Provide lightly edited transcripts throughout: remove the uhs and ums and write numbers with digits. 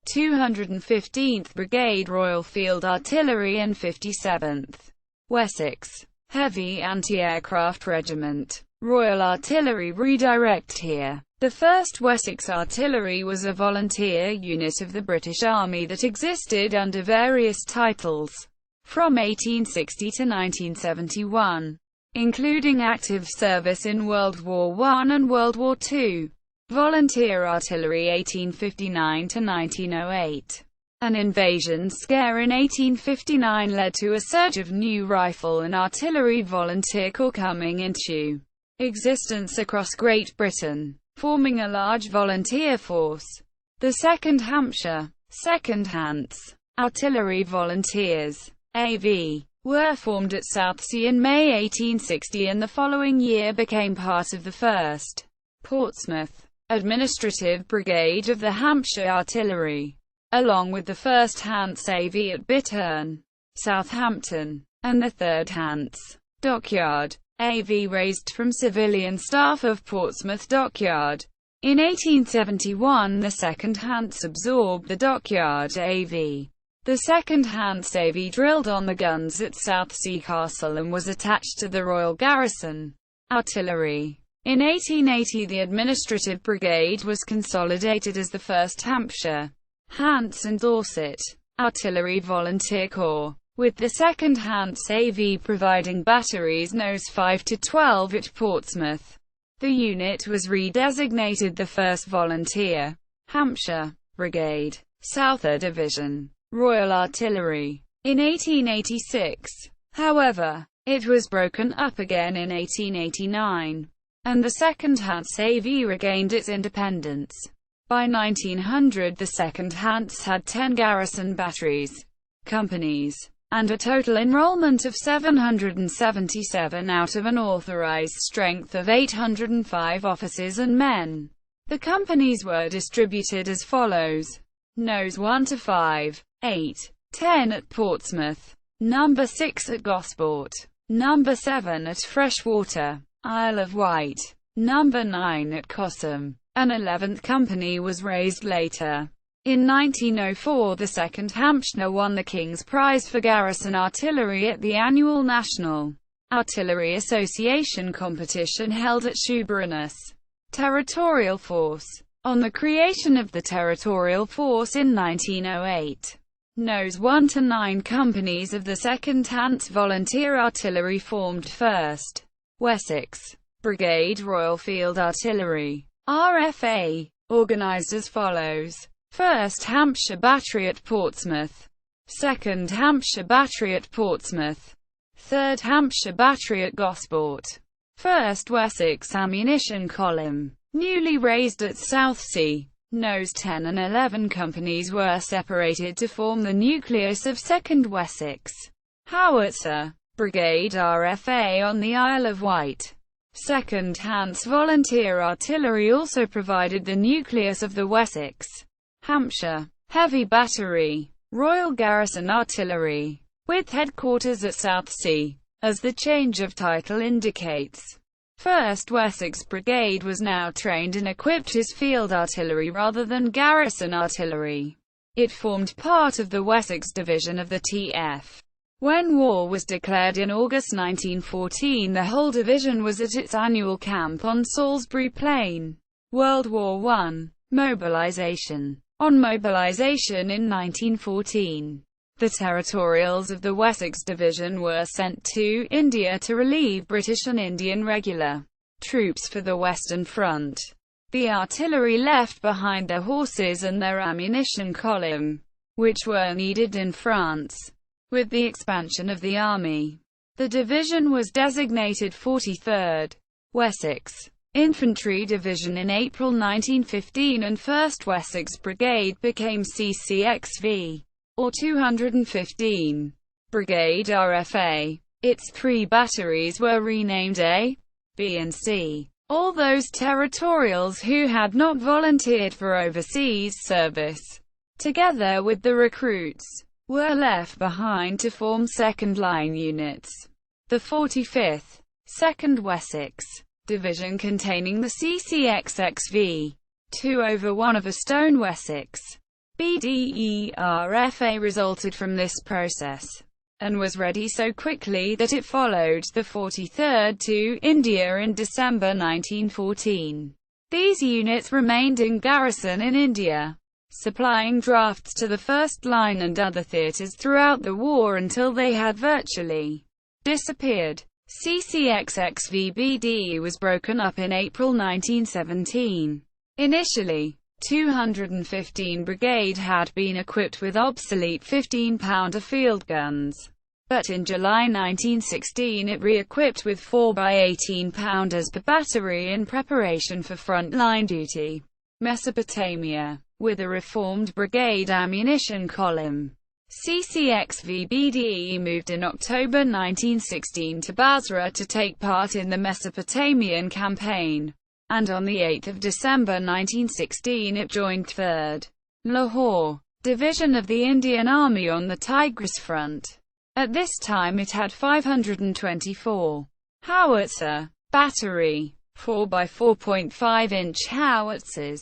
215th Brigade Royal Field Artillery and 57th Wessex Heavy Anti-Aircraft Regiment. Royal Artillery redirect here. The 1st Wessex Artillery was a volunteer unit of the British Army that existed under various titles from 1860 to 1971, including active service in World War I and World War II. Volunteer Artillery 1859 to 1908. An invasion scare in 1859 led to a surge of new rifle and artillery volunteer corps coming into existence across Great Britain, forming a large volunteer force. The 2nd Hampshire, 2nd Hants Artillery Volunteers, AV, were formed at Southsea in May 1860 and the following year became part of the 1st Portsmouth Administrative Brigade of the Hampshire Artillery, along with the 1st Hants AV at Bitterne, Southampton, and the 3rd Hants Dockyard AV raised from civilian staff of Portsmouth Dockyard. In 1871 the 2nd Hants absorbed the Dockyard AV. The 2nd Hants AV drilled on the guns at Southsea Castle and was attached to the Royal Garrison Artillery. In 1880 the Administrative Brigade was consolidated as the 1st Hampshire, Hants and Dorset Artillery Volunteer Corps, with the 2nd Hants AV providing batteries Nos. 5 to 12 at Portsmouth. The unit was redesignated the 1st Volunteer Hampshire Brigade, Souther Division, Royal Artillery, in 1886. However, it was broken up again in 1889, and the 2nd Hants AV regained its independence. By 1900 the 2nd Hants had 10 garrison batteries, companies, and a total enrollment of 777 out of an authorized strength of 805 officers and men. The companies were distributed as follows: Nos. 1 to 5, 8, 10 at Portsmouth, number 6 at Gosport, number 7 at Freshwater, Isle of Wight, number 9 at Cosham. An 11th company was raised later. In 1904 the 2nd Hampshire won the King's Prize for Garrison Artillery at the annual National Artillery Association competition held at Shoeburyness. Territorial Force. On the creation of the Territorial Force in 1908, Nos. 1 to 9 companies of the 2nd Hants Volunteer Artillery formed 1st Wessex Brigade Royal Field Artillery, RFA, organized as follows: 1st Hampshire Battery at Portsmouth, 2nd Hampshire Battery at Portsmouth, 3rd Hampshire Battery at Gosport, 1st Wessex Ammunition Column, newly raised at Southsea. Nos. 10 and 11 companies were separated to form the nucleus of 2nd Wessex Howitzer Brigade RFA on the Isle of Wight. 2nd Hants Volunteer Artillery also provided the nucleus of the Wessex Hampshire Heavy Battery Royal Garrison Artillery, with headquarters at Southsea, as the change of title indicates. 1st Wessex Brigade was now trained and equipped as field artillery rather than garrison artillery. It formed part of the Wessex Division of the TF. When war was declared in August 1914, the whole division was at its annual camp on Salisbury Plain. World War I. Mobilization. On mobilization in 1914, the territorials of the Wessex Division were sent to India to relieve British and Indian regular troops for the Western Front. The artillery left behind their horses and their ammunition column, which were needed in France. With the expansion of the army, the division was designated 43rd Wessex Infantry Division in April 1915 and 1st Wessex Brigade became CCXV, or 215 Brigade RFA. Its 3 batteries were renamed A, B and C. All those territorials who had not volunteered for overseas service, together with the recruits, were left behind to form second-line units. The 45th, 2nd Wessex Division containing the CCXXV, 2/1 of a Stone Wessex BDERFA resulted from this process, and was ready so quickly that it followed the 43rd to India in December 1914. These units remained in garrison in India, supplying drafts to the First Line and other theatres throughout the war until they had virtually disappeared. CCXXVBDE was broken up in April 1917. Initially, 215 Brigade had been equipped with obsolete 15-pounder field guns, but in July 1916 it re-equipped with 4x18-pounders per battery in preparation for front-line duty. Mesopotamia, with a reformed brigade ammunition column. CCXVBDE moved in October 1916 to Basra to take part in the Mesopotamian campaign, and on 8 December 1916 it joined 3rd Lahore Division of the Indian Army on the Tigris Front. At this time it had 524 howitzer battery, 4x4.5-inch howitzers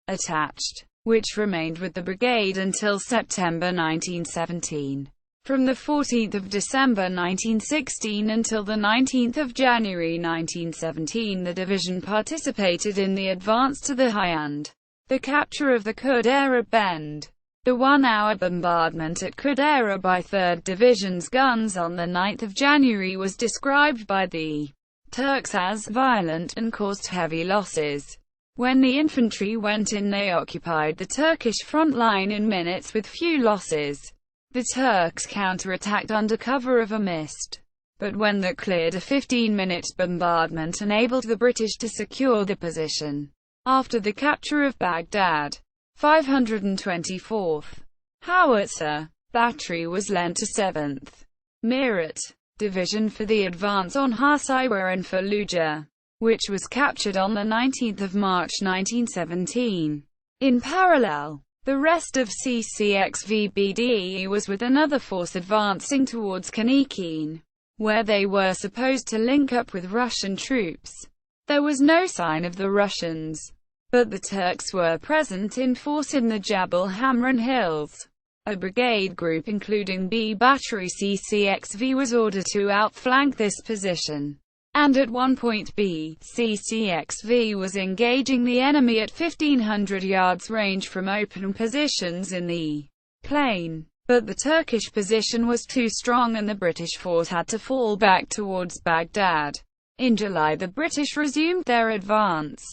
attached, which remained with the brigade until September 1917. From the 14th of December 1916 until the 19th of January 1917 the division participated in the advance to the Hind, the capture of the Kudera Bend. The one-hour bombardment at Kudera by 3rd Division's guns on the 9th of January was described by the Turks as violent and caused heavy losses. When the infantry went in they occupied the Turkish front line in minutes with few losses. The Turks counterattacked under cover of a mist, but when that cleared, a 15-minute bombardment enabled the British to secure the position. After the capture of Baghdad, 524th Howitzer Battery was lent to 7th Meerut Division for the advance on Hasaiwa and Fallujah, which was captured on 19 March 1917. In parallel, the rest of CCXVBDE was with another force advancing towards Kanikin, where they were supposed to link up with Russian troops. There was no sign of the Russians, but the Turks were present in force in the Jabal Hamran Hills. A brigade group including B Battery CCXV was ordered to outflank this position, and at one point B CCXV was engaging the enemy at 1500 yards range from open positions in the plain. But the Turkish position was too strong and the British force had to fall back towards Baghdad. In July the British resumed their advance,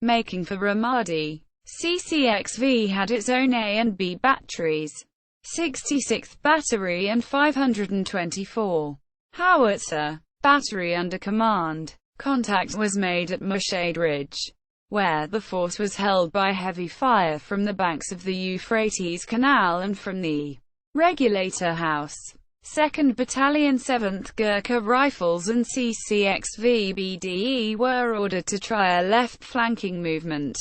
making for Ramadi. CCXV had its own A and B batteries, 66th Battery and 524 Howitzer Battery under command. Contact was made at Mushade Ridge, where the force was held by heavy fire from the banks of the Euphrates Canal and from the Regulator House. 2nd Battalion 7th Gurkha Rifles and CCXV-BDE were ordered to try a left flanking movement.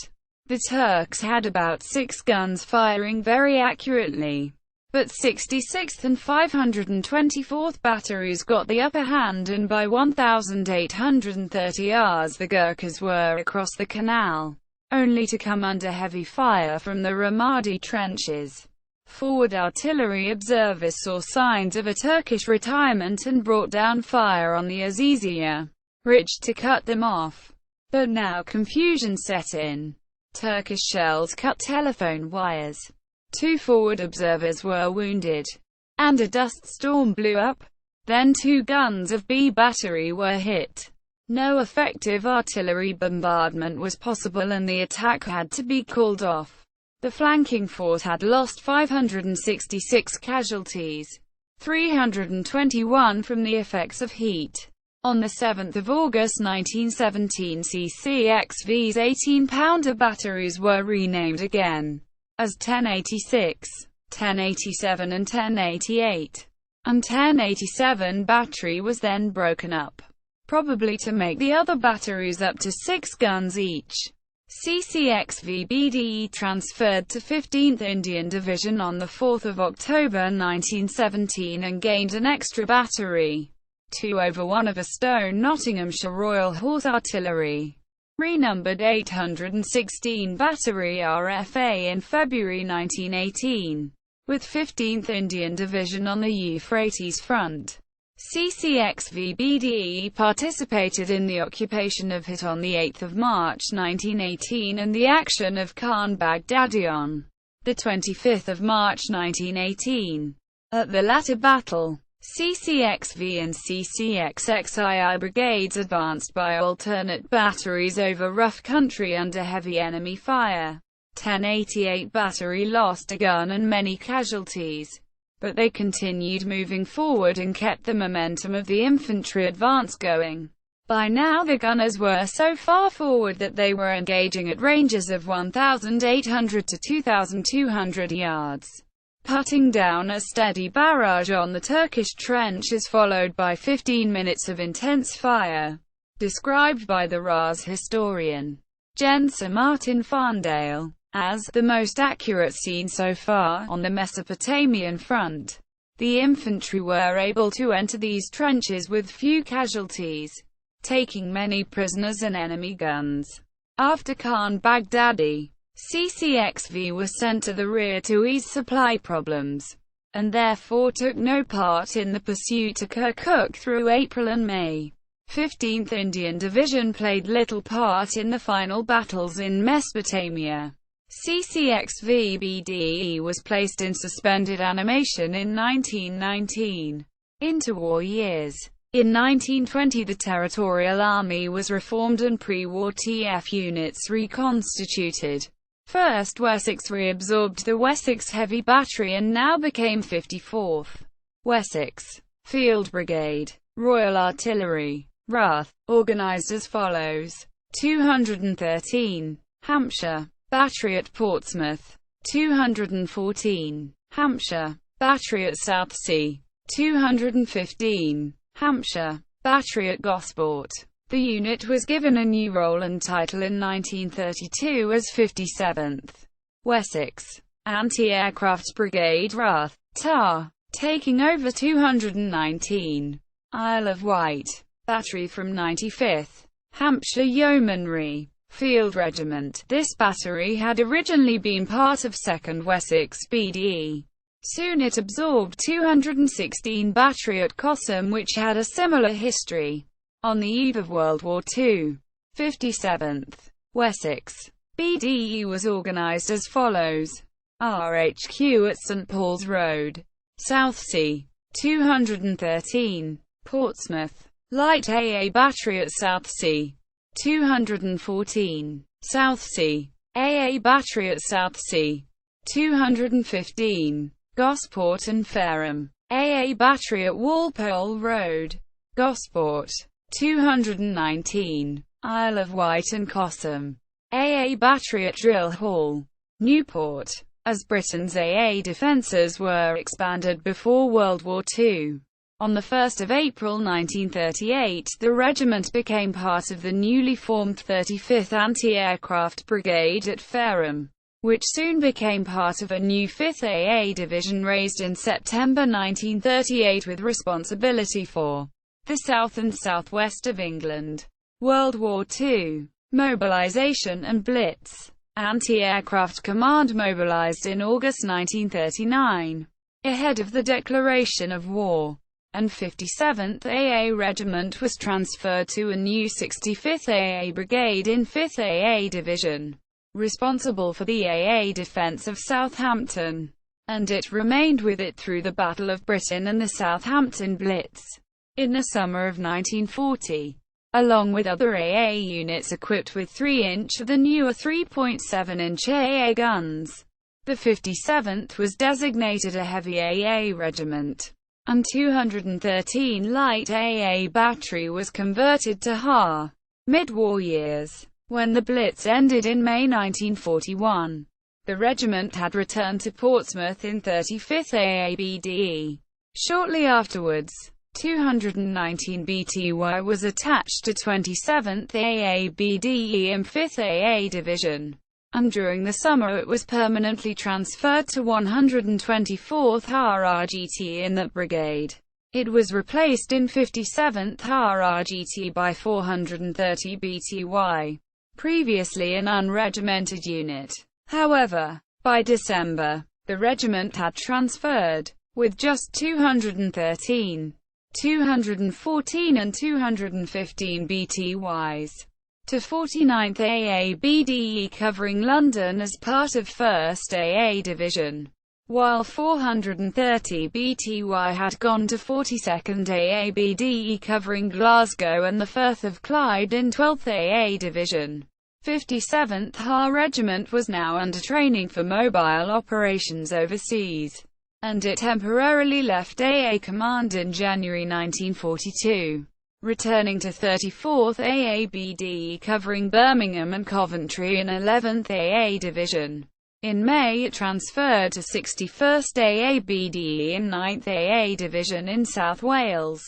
The Turks had about 6 guns firing very accurately, but 66th and 524th Batteries got the upper hand, and by 1830 hours the Gurkhas were across the canal, only to come under heavy fire from the Ramadi trenches. Forward artillery observers saw signs of a Turkish retirement and brought down fire on the Azizia Ridge to cut them off. But now confusion set in. Turkish shells cut telephone wires. 2 forward observers were wounded, and a dust storm blew up. Then 2 guns of B Battery were hit. No effective artillery bombardment was possible and the attack had to be called off. The flanking force had lost 566 casualties, 321 from the effects of heat. On 7 August 1917 CCXV's 18-pounder batteries were renamed again as 1086, 1087 and 1088, and 1087 battery was then broken up, probably to make the other batteries up to 6 guns each. CCXV-BDE transferred to 15th Indian Division on 4 October 1917 and gained an extra battery, 2/1 of a stone Nottinghamshire Royal Horse Artillery. renumbered 816 Battery RFA in February 1918, with 15th Indian Division on the Euphrates Front. CCXV-BDE participated in the occupation of Hit on 8 March 1918 and the action of Khan Baghdadi on 25 March 1918. At the latter battle, CCXV and CCXXII brigades advanced by alternate batteries over rough country under heavy enemy fire. 1088 Battery lost a gun and many casualties, but they continued moving forward and kept the momentum of the infantry advance going. By now the gunners were so far forward that they were engaging at ranges of 1,800 to 2,200 yards, putting down a steady barrage on the Turkish trenches followed by 15 minutes of intense fire, described by the RAS historian Sir Martin Farndale as the most accurate scene so far on the Mesopotamian front. The infantry were able to enter these trenches with few casualties, taking many prisoners and enemy guns. After Khan Baghdadi, CCXV was sent to the rear to ease supply problems, and therefore took no part in the pursuit to Kirkuk through April and May. 15th Indian Division played little part in the final battles in Mesopotamia. CCXV-BDE was placed in suspended animation in 1919. Interwar years. In 1920 the Territorial Army was reformed and pre-war TF units reconstituted. 1st Wessex reabsorbed the Wessex Heavy Battery and now became 54th Wessex Field Brigade. Royal Artillery. RAF. Organized as follows. 213. Hampshire Battery at Portsmouth. 214. Hampshire Battery at Southsea. 215. Hampshire Battery at Gosport. The unit was given a new role and title in 1932 as 57th Wessex Anti-Aircraft Brigade RAF, TAR, taking over 219. Isle of Wight Battery from 95th Hampshire Yeomanry Field Regiment. This battery had originally been part of 2nd Wessex BDE. Soon it absorbed 216 Battery at Cossum, which had a similar history. On the eve of World War II, 57th Wessex BDE was organized as follows. RHQ at St Paul's Road, Southsea. 213. Portsmouth Light AA Battery at Southsea. 214. Southsea AA Battery at Southsea. 215. Gosport and Fareham AA Battery at Walpole Road, Gosport. 219. Isle of Wight and Cossum AA Battery at Drill Hall, Newport. As Britain's AA defences were expanded before World War II, on 1 April 1938 the regiment became part of the newly formed 35th Anti-Aircraft Brigade at Fareham, which soon became part of a new 5th AA Division raised in September 1938 with responsibility for the south and southwest of England. World War II. Mobilization and Blitz. Anti-Aircraft Command mobilized in August 1939, ahead of the declaration of war, and 57th AA Regiment was transferred to a new 65th AA Brigade in 5th AA Division, responsible for the AA defence of Southampton, and it remained with it through the Battle of Britain and the Southampton Blitz. In the summer of 1940, along with other AA units equipped with 3-inch the newer 3.7-inch AA guns, the 57th was designated a heavy AA regiment, and 213 light AA battery was converted to HAR. Mid-war years. When the Blitz ended in May 1941, the regiment had returned to Portsmouth in 35th AA BDE. Shortly afterwards, 219 BTY was attached to 27th AA BDE and 5th AA Division, and during the summer it was permanently transferred to 124th RRGT in that brigade. It was replaced in 57th RRGT by 430 BTY. previously an unregimented unit. However, by December, the regiment had transferred, with just 213, 214 and 215 BTYs, to 49th AABDE covering London as part of 1st AA Division, while 430 BTY had gone to 42nd AABDE covering Glasgow and the Firth of Clyde in 12th AA Division. 57th HA Regiment was now under training for mobile operations overseas, and it temporarily left AA Command in January 1942, returning to 34th AABDE covering Birmingham and Coventry in 11th AA Division. In May it transferred to 61st AABDE in 9th AA Division in South Wales,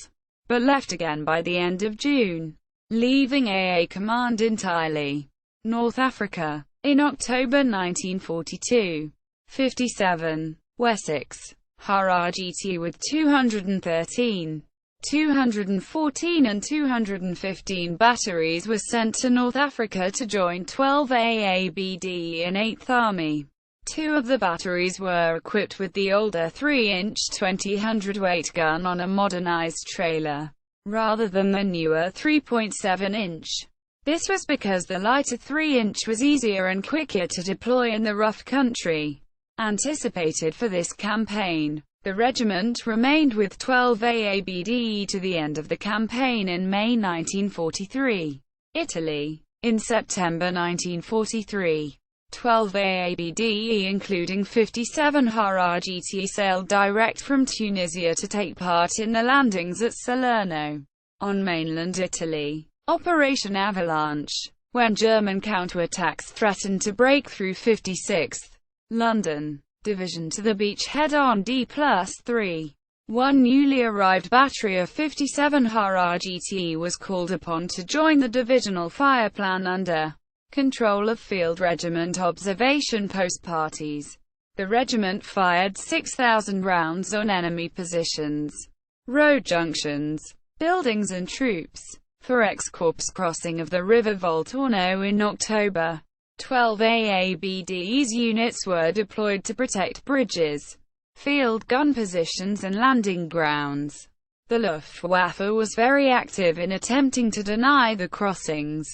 but left again by the end of June, leaving AA Command entirely. North Africa. In October 1942, 57. Wessex RRGT with 213, 214 and 215 batteries was sent to North Africa to join 12 AABD in 8th Army. Two of the batteries were equipped with the older 3-inch 20 hundredweight gun on a modernized trailer, rather than the newer 3.7-inch. This was because the lighter 3-inch was easier and quicker to deploy in the rough country anticipated for this campaign. The regiment remained with 12 AABDE to the end of the campaign in May 1943. Italy. In September 1943, 12 AABDE including 57 RRGT sailed direct from Tunisia to take part in the landings at Salerno, on mainland Italy. Operation Avalanche. When German counterattacks threatened to break through 56th London Division to the beachhead on D+3, one newly arrived battery of 57 RRGT was called upon to join the divisional fire plan under control of Field Regiment observation post parties. The regiment fired 6,000 rounds on enemy positions, road junctions, buildings and troops. For X-Corps crossing of the River Volturno in October, 12 AABD's units were deployed to protect bridges, field gun positions and landing grounds. The Luftwaffe was very active in attempting to deny the crossings,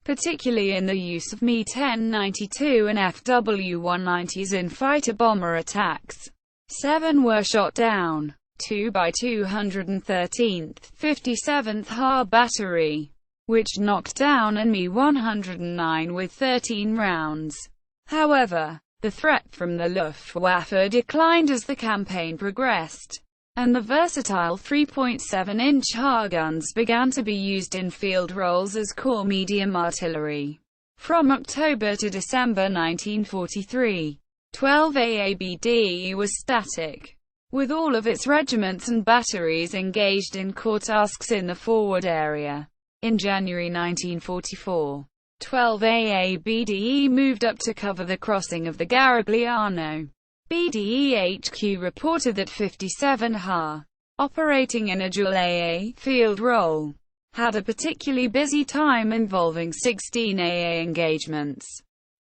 particularly in the use of Me-1092 and FW-190s in fighter-bomber attacks. 7 were shot down. 2 by 213th, 57th HA Battery, which knocked down an Me-109 with 13 rounds. However, the threat from the Luftwaffe declined as the campaign progressed, and the versatile 3.7-inch HA guns began to be used in field roles as core medium artillery. From October to December 1943, 12 AABDE was static, with all of its regiments and batteries engaged in core tasks in the forward area. In January 1944, 12 AABDE moved up to cover the crossing of the Garigliano. BDE HQ reported that 57 HA, operating in a dual AA field role, had a particularly busy time involving 16 AA engagements,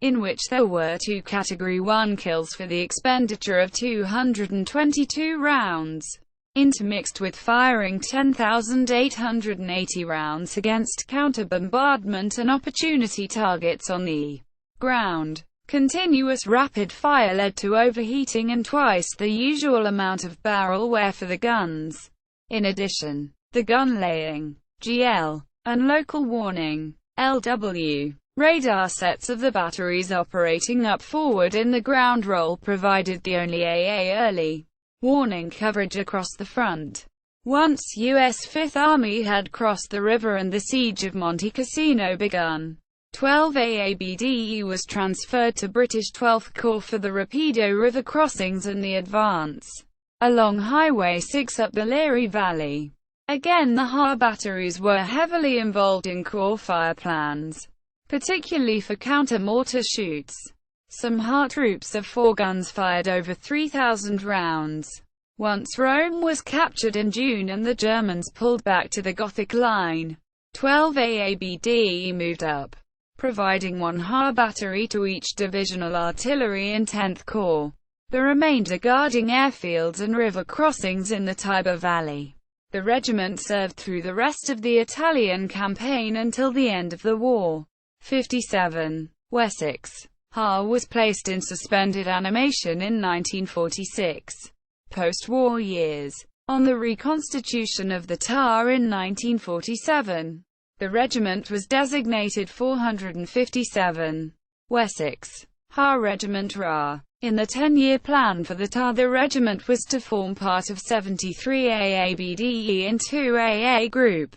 in which there were 2 Category 1 kills for the expenditure of 222 rounds, intermixed with firing 10,880 rounds against counter-bombardment and opportunity targets on the ground. Continuous rapid fire led to overheating and twice the usual amount of barrel wear for the guns. In addition, the gun laying, GL, and local warning, LW, radar sets of the batteries operating up forward in the ground role provided the only AA early warning coverage across the front. Once U.S. Fifth Army had crossed the river and the siege of Monte Cassino begun, 12 AABDE was transferred to British 12th Corps for the Rapido River crossings and the advance along Highway 6 up the Leary Valley. Again, the HA batteries were heavily involved in core fire plans, particularly for counter-mortar shoots. Some HA troops of 4 guns fired over 3,000 rounds. Once Rome was captured in June and the Germans pulled back to the Gothic Line, 12 AABDE moved up, providing one HAR battery to each divisional artillery and 10th Corps. The remainder guarding airfields and river crossings in the Tiber Valley. The regiment served through the rest of the Italian campaign until the end of the war. 57. Wessex. HAR was placed in suspended animation in 1946. Post-war years. On the reconstitution of the TAR in 1947, the regiment was designated 457. Wessex. HAR Regiment RA. In the 10-year plan for the TAR, the regiment was to form part of 73 AABDE and 2 AA Group,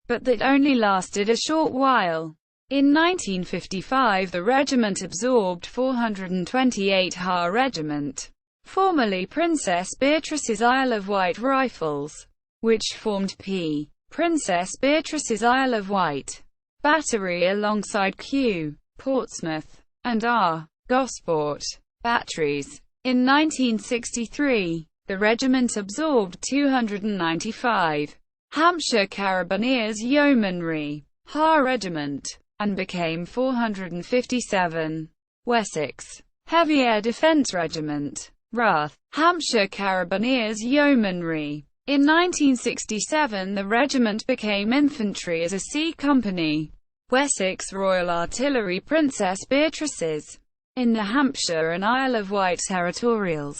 but that only lasted a short while. In 1955 the regiment absorbed 428 HAR Regiment, formerly Princess Beatrice's Isle of Wight Rifles, which formed P. Princess Beatrice's Isle of Wight Battery alongside Q. Portsmouth and R. Gosport batteries. In 1963, the regiment absorbed 295 Hampshire Carabiniers Yeomanry HAR Regiment, and became 457. Wessex. Heavy Air Defence Regiment RAF, Hampshire Carabiniers Yeomanry. In 1967 the regiment became infantry as a C Company. Wessex Royal Artillery Princess Beatrice's, in the Hampshire and Isle of Wight Territorials.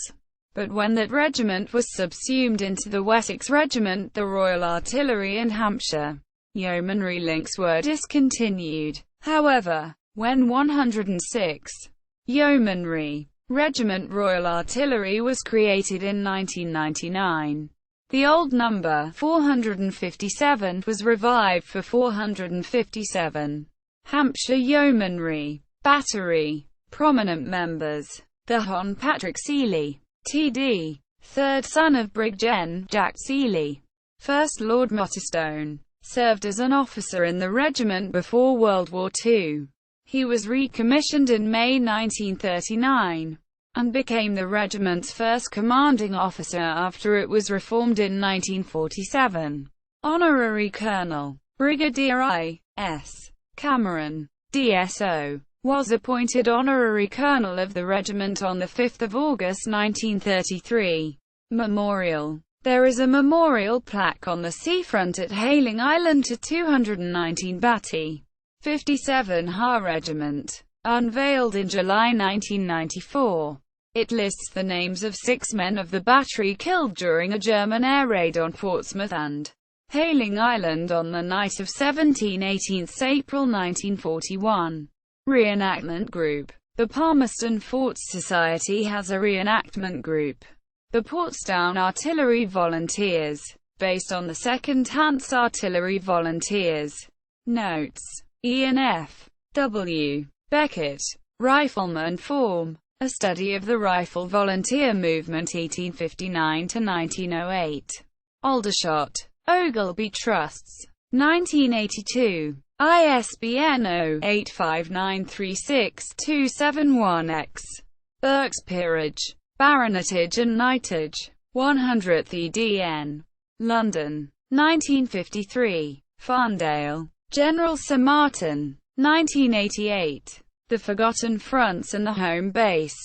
But when that regiment was subsumed into the Wessex Regiment, the Royal Artillery and Hampshire Yeomanry links were discontinued. However, when 106 Yeomanry Regiment Royal Artillery was created in 1999, the old number 457 was revived for 457 Hampshire Yeomanry Battery. Prominent members: the Hon. Patrick Seeley, T.D., third son of Brig Gen. Jack Seeley. First Lord Motterstone served as an officer in the regiment before World War II. He was recommissioned in May 1939, and became the regiment's first commanding officer after it was reformed in 1947. Honorary Colonel. Brigadier I.S. Cameron, DSO, was appointed Honorary Colonel of the regiment on 5 August 1933. Memorial. There is a memorial plaque on the seafront at Hayling Island to 219 Batty 57 HAR Regiment, unveiled in July 1994. It lists the names of 6 men of the battery killed during a German air raid on Portsmouth and Hayling Island on the night of 17–18 April 1941. Reenactment Group. The Palmerston Forts Society has a reenactment group, the Portsdown Artillery Volunteers, based on the 2nd Hants Artillery Volunteers. Notes. Ian F. W. Beckett. Rifleman Form. A Study of the Rifle Volunteer Movement 1859–1908. Aldershot. Ogleby Trusts. 1982. ISBN 0-85936-271-X. Berks Peerage, Baronetage and Knightage. 100th EDN. London. 1953. Farndale. General Sir Martin. 1988. The Forgotten Fronts and the Home Base.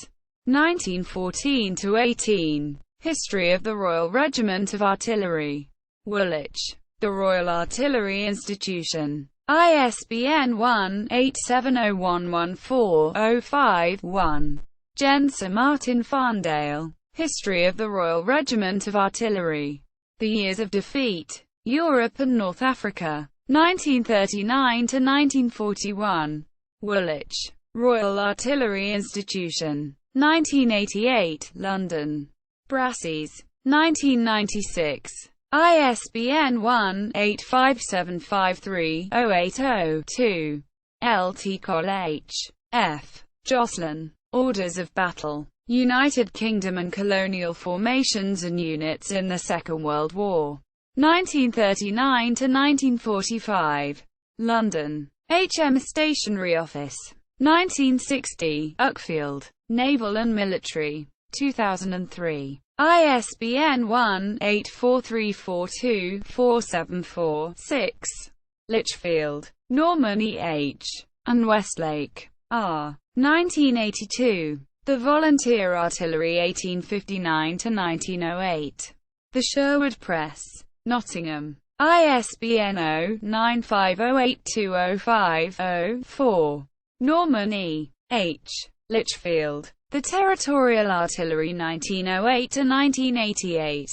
1914–18. History of the Royal Regiment of Artillery. Woolwich. The Royal Artillery Institution. ISBN 1-870114-051. Gen. Sir Martin Farndale. History of the Royal Regiment of Artillery. The Years of Defeat. Europe and North Africa. 1939–1941. Woolwich. Royal Artillery Institution. 1988. London. Brassies. 1996. ISBN 1-85753-080-2. Lt. Col. H. F. Jocelyn. Orders of Battle. United Kingdom and Colonial Formations and Units in the Second World War. 1939–1945. London. HM Stationery Office. 1960. Uckfield. Naval and Military. 2003. ISBN 1-84342-474-6. Lichfield. Norman E. H. and Westlake, R. 1982. The Volunteer Artillery 1859–1908. The Sherwood Press, Nottingham. ISBN 0-9508205-0-4. Norman E. H. Litchfield. The Territorial Artillery 1908–1988.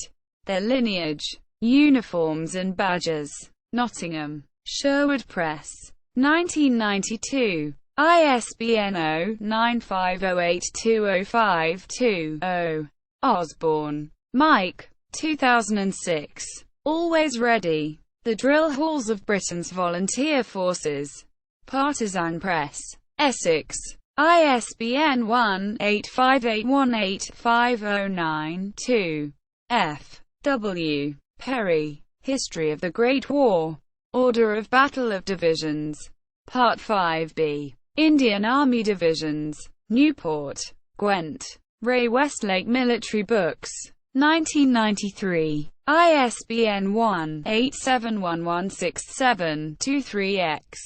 Their Lineage, Uniforms and Badges. Nottingham. Sherwood Press. 1992. ISBN 0-9508205-2-0. Osborne, Mike. 2006. Always Ready. The Drill Halls of Britain's Volunteer Forces. Partisan Press. Essex. ISBN 1-85818-5092. F. W. Perry. History of the Great War. Order of Battle of Divisions. Part 5b. Indian Army Divisions. Newport, Gwent. Ray Westlake Military Books. 1993. ISBN 1-871167-23-X.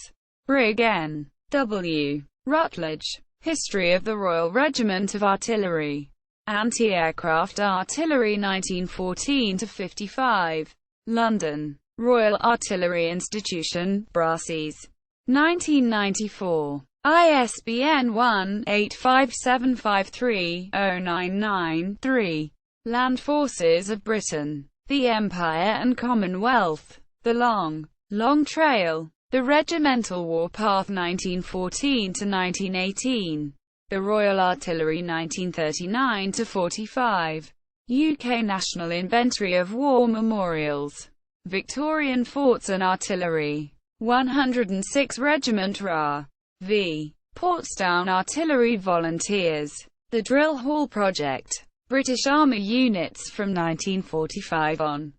Brig N. W. Rutledge. History of the Royal Regiment of Artillery. Anti-Aircraft Artillery 1914–55. London. Royal Artillery Institution, Brasses. 1994. ISBN 1-85753-099-3. Land Forces of Britain. The Empire and Commonwealth. The Long Trail. The Regimental Warpath 1914–1918. The Royal Artillery 1939–45. UK National Inventory of War Memorials. Victorian Forts and Artillery. 106 Regiment RA.V. Portsdown Artillery Volunteers. The Drill Hall Project. British Army units from 1945 on.